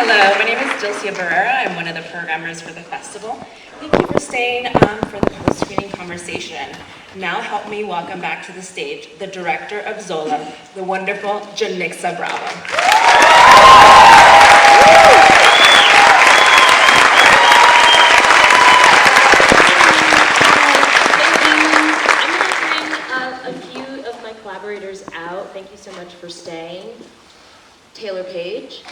Hello, my name is Janicza Bravo. I'm one of the programmers for the festival. Thank you for staying for the post-screening conversation. Now help me welcome back to the stage the director of Zola, the wonderful Janicza Bravo. Out. Thank you so much for staying. Taylor Page.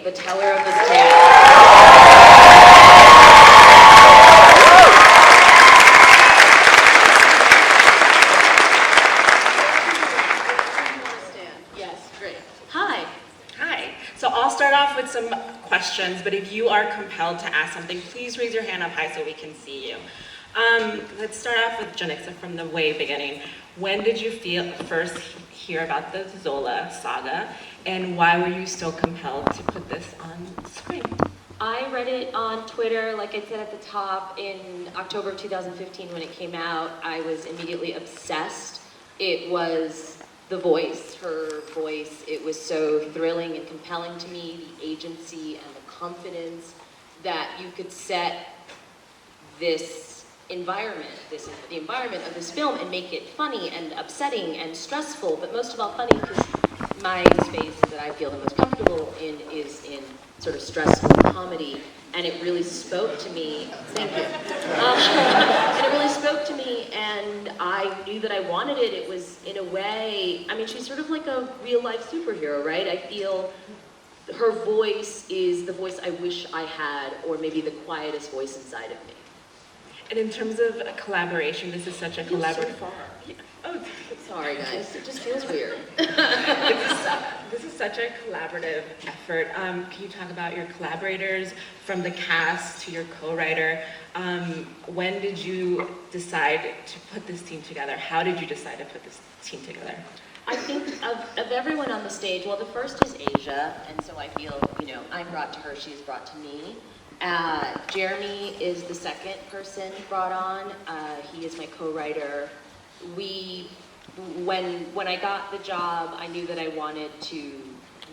The teller of the tale. Yes, great. Hi. Hi. So I'll start off with some questions, but if you are compelled to ask something, please raise your hand up high so we can see you. Let's start off with Janicza from the way beginning. When did you first hear about the Zola saga, and why were you so compelled to put this on screen? I read it on Twitter, like I said at the top, in October of 2015 when it came out. I was immediately obsessed. It was the voice, her voice. It was so thrilling and compelling to me, the agency and the confidence that you could set this environment, the environment of this film, and make it funny and upsetting and stressful, but most of all funny, because my space that I feel the most comfortable in is in sort of stressful comedy, and it really spoke to me. Thank you. And it really spoke to me, and I knew that I wanted it. It was, in a way, I mean, she's sort of like a real-life superhero, right? I feel her voice is the voice I wish I had, or maybe the quietest voice inside of me. And in terms of a collaboration, this is such a collaborative. So far. Yeah. Oh, sorry guys, it just feels weird. This is such a collaborative effort. Can you talk about your collaborators, from the cast to your co-writer? When did you decide to put this team together? How did you decide to put this team together? I think of everyone on the stage, well, the first is Asia, and so I feel, I'm brought to her, she's brought to me. Jeremy is the second person brought on. He is my co-writer. When I got the job, I knew that I wanted to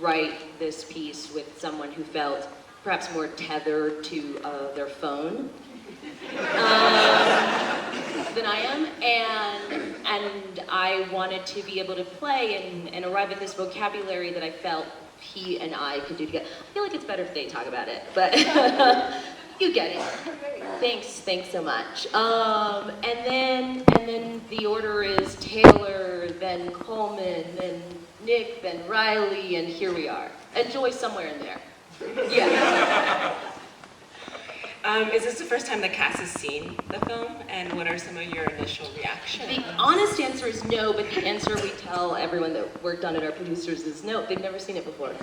write this piece with someone who felt perhaps more tethered to their phone than I am, and I wanted to be able to play and arrive at this vocabulary that I felt he and I could do together. I feel like it's better if they talk about it, but you get it. Thanks so much. And then the order is Taylor, then Coleman, then Nick, then Riley, and here we are. And Joy somewhere in there. Yeah. Is this the first time the cast has seen the film, and what are some of your initial reactions? The honest answer is no, but the answer we tell everyone that worked on it, our producers, is no, they've never seen it before.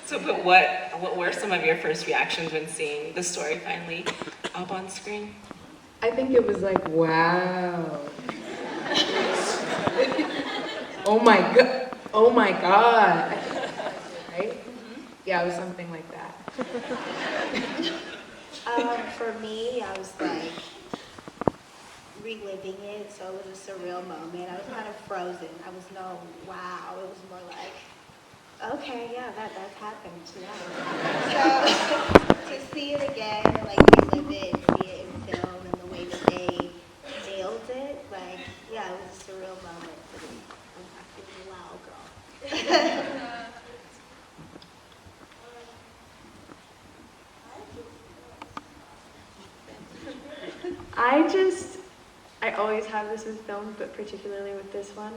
So, but what were some of your first reactions when seeing the story finally up on screen? I think it was like, wow. Oh my God. Right? Yeah, it was something like that. For me, I was like reliving it, so it was a surreal moment. I was kind of frozen. I was no wow. It was more like, okay, yeah, that's happened. Yeah. So to see it again, like relive it, see it in film, and the way that they nailed it, like, yeah, it was a surreal moment for me. I'm feeling wow, girl. I always have this with films, but particularly with this one,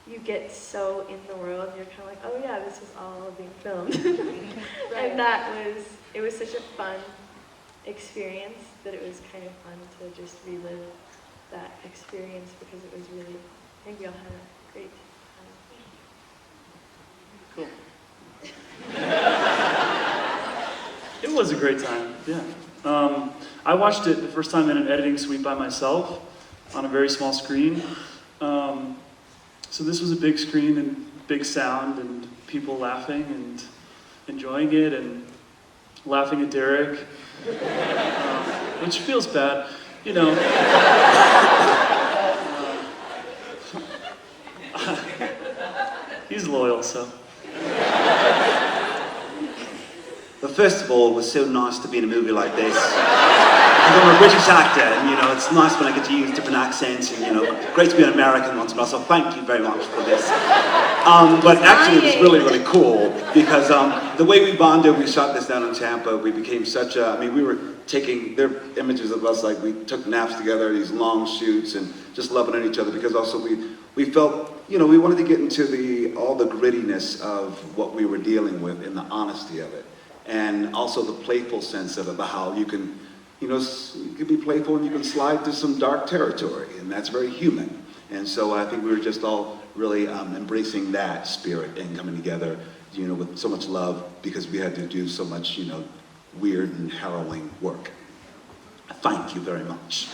you get so in the world, and you're kind of like, oh yeah, this is all being filmed. Right. And it was such a fun experience that it was kind of fun to just relive that experience because it was really, I think we all had a great time. Cool. It was a great time, yeah. I watched it the first time in an editing suite by myself on a very small screen. So this was a big screen and big sound and people laughing and enjoying it and laughing at Derek, which feels bad, you know. He's loyal, so. But first of all, it was so nice to be in a movie like this. Because I'm a British actor, and it's nice when I get to use different accents, and great to be an American once in a while, so thank you very much for this. But actually it was really, really cool, because the way we bonded, we shot this down in Tampa, we became such a, we were taking their images of us, like we took naps together, these long shoots, and just loving on each other, because also we felt, we wanted to get into all the grittiness of what we were dealing with and the honesty of it. And also the playful sense of it, about how you can, you can be playful and you can slide to some dark territory, and that's very human. And so I think we were just all really embracing that spirit and coming together, with so much love, because we had to do so much, weird and harrowing work. Thank you very much.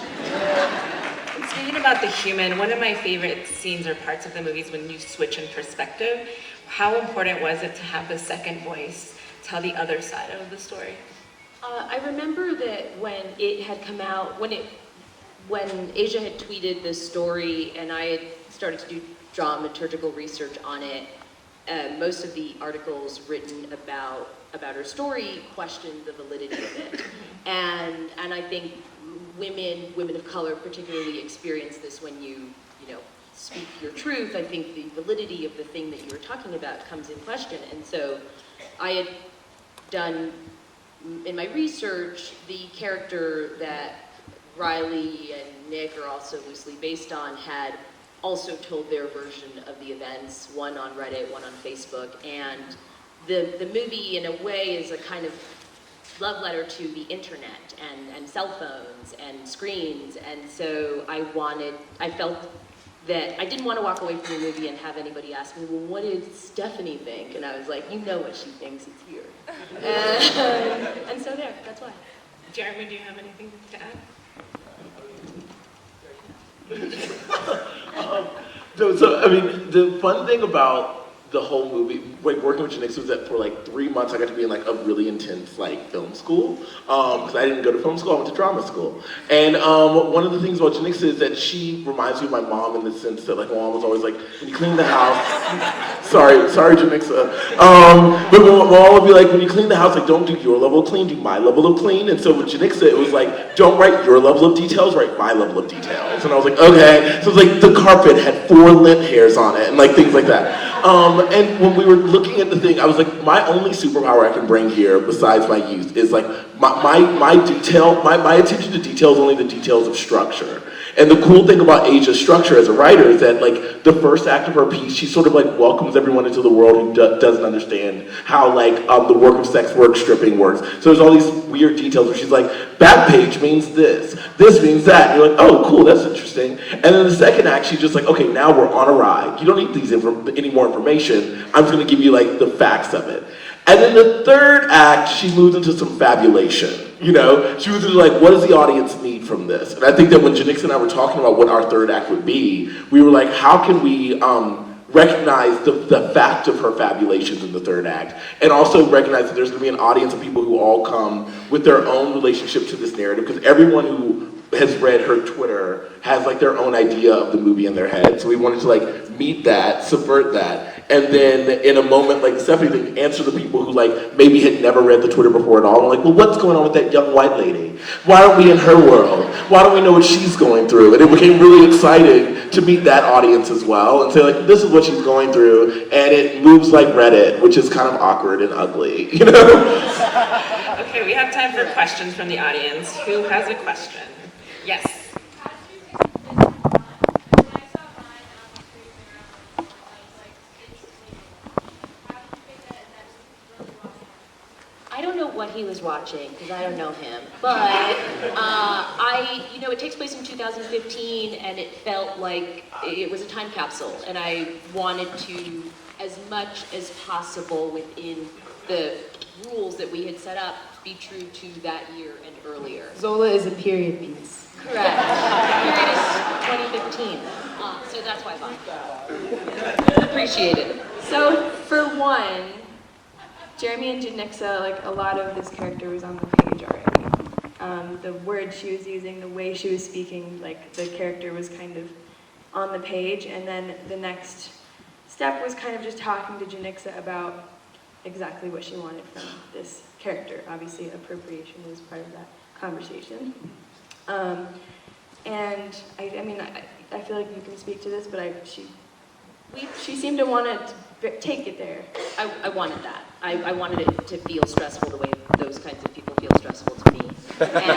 Speaking about the human, one of my favorite scenes or parts of the movie is when you switch in perspective. How important was it to have the second voice tell the other side of the story? I remember that when it had come out, when Asia had tweeted this story and I had started to do dramaturgical research on it, most of the articles written about her story questioned the validity of it. And I think women of color particularly experience this when you speak your truth. I think the validity of the thing that you were talking about comes in question. And so I had done, in my research, the character that Riley and Nick are also loosely based on had also told their version of the events, one on Reddit, one on Facebook, and the movie in a way is a kind of love letter to the internet and cell phones and screens, and so I felt that I didn't want to walk away from the movie and have anybody ask me, well, what did Stephanie think? And I was like, you know what she thinks, it's here. And so that's why. Jeremy, do you have anything to add? The fun thing about the whole movie, working with Janicza, was that for 3 months I got to be in a really intense film school, because I didn't go to film school, I went to drama school. And one of the things about Janicza is that she reminds me of my mom in the sense that my mom was always like, when you clean the house, sorry Janicza, but my mom would be like, when you clean the house, don't do your level of clean, do my level of clean. And so with Janicza, it was don't write your level of details, write my level of details. And I was like, okay. So it was the carpet had 4 lint hairs on it, and things like that. And when we were looking at the thing, I was like, my only superpower I can bring here, besides my youth, is my attention to detail is only the details of structure. And the cool thing about Asia's structure as a writer is that the first act of her piece, she sort of welcomes everyone into the world who doesn't understand how the work of sex work stripping works. So there's all these weird details where she's like, back page means this means that. And you're like, oh, cool, that's interesting. And then the second act, she's just like, okay, now we're on a ride. You don't need any more information. I'm just going to give you the facts of it. And then the third act, she moves into some fabulation. She was into what does the audience need from this? And I think that when Janicza and I were talking about what our third act would be, we were like, how can we recognize the fact of her fabulations in the third act, and also recognize that there's going to be an audience of people who all come with their own relationship to this narrative, because everyone who has read her Twitter has their own idea of the movie in their head. So we wanted to meet that, subvert that, and then in a moment like Stephanie thing, answer the people who maybe had never read the Twitter before at all. And well, what's going on with that young white lady? Why aren't we in her world? Why don't we know what she's going through? And it became really exciting to meet that audience as well and say this is what she's going through, and it moves like Reddit, which is kind of awkward and ugly, Okay, we have time for questions from the audience. Who has a question? Yes. don't know what he was watching, because I don't know him, but it takes place in 2015, and it felt like it was a time capsule, and I wanted to, as much as possible within the rules that we had set up, be true to that year and earlier. Zola is a period piece. Correct. Period is 2015, so that's why I bought it. Appreciate it. So, for one, Jeremy and Janicza, like, a lot of this character was on the page already. The words she was using, the way she was speaking, like, the character was kind of on the page, and then the next step was kind of just talking to Janicza about exactly what she wanted from this character. Obviously, appropriation was part of that conversation. And I feel like you can speak to this, but she seemed to want to take it there. I wanted that. I wanted it to feel stressful the way those kinds of people feel stressful to me. And,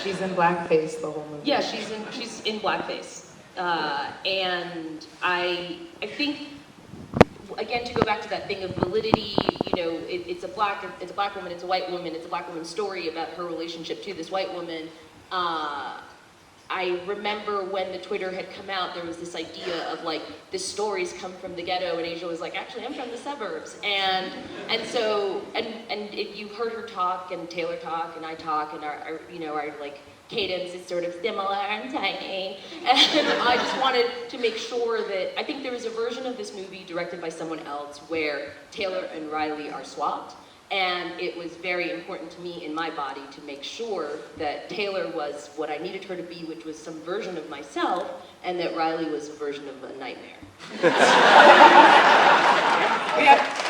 She's in blackface the whole movie. yeah, she's in blackface. And I think, again, to go back to that thing of validity, it's a black woman, it's a white woman, it's a black woman's story about her relationship to this white woman. I remember when the Twitter had come out, there was this idea of like, this stories come from the ghetto, and Asia was like, actually, I'm from the suburbs. And if you heard her talk, and Taylor talk, and I talk, and our like, cadence is sort of similar and tiny. And I just wanted to make sure that, I think there was a version of this movie directed by someone else where Taylor and Riley are swapped. And it was very important to me in my body to make sure that Taylor was what I needed her to be, which was some version of myself, and that Riley was a version of a nightmare.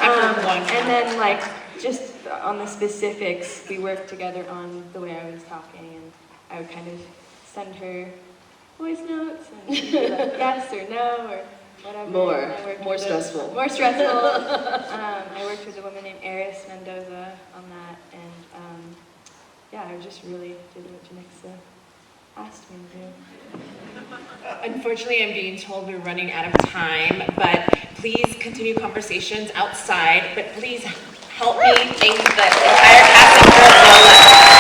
And then, like, just on the specifics, we worked together on the way I was talking, and I would kind of send her voice notes, and she'd be like, yes or no, or whatever. More stressful. More stressful. I worked with a woman named Eris Mendoza on that, and I just really did what Janicza asked me to do. Unfortunately, I'm being told we're running out of time, but please continue conversations outside, but please help me thank the entire cast and crew of Zola.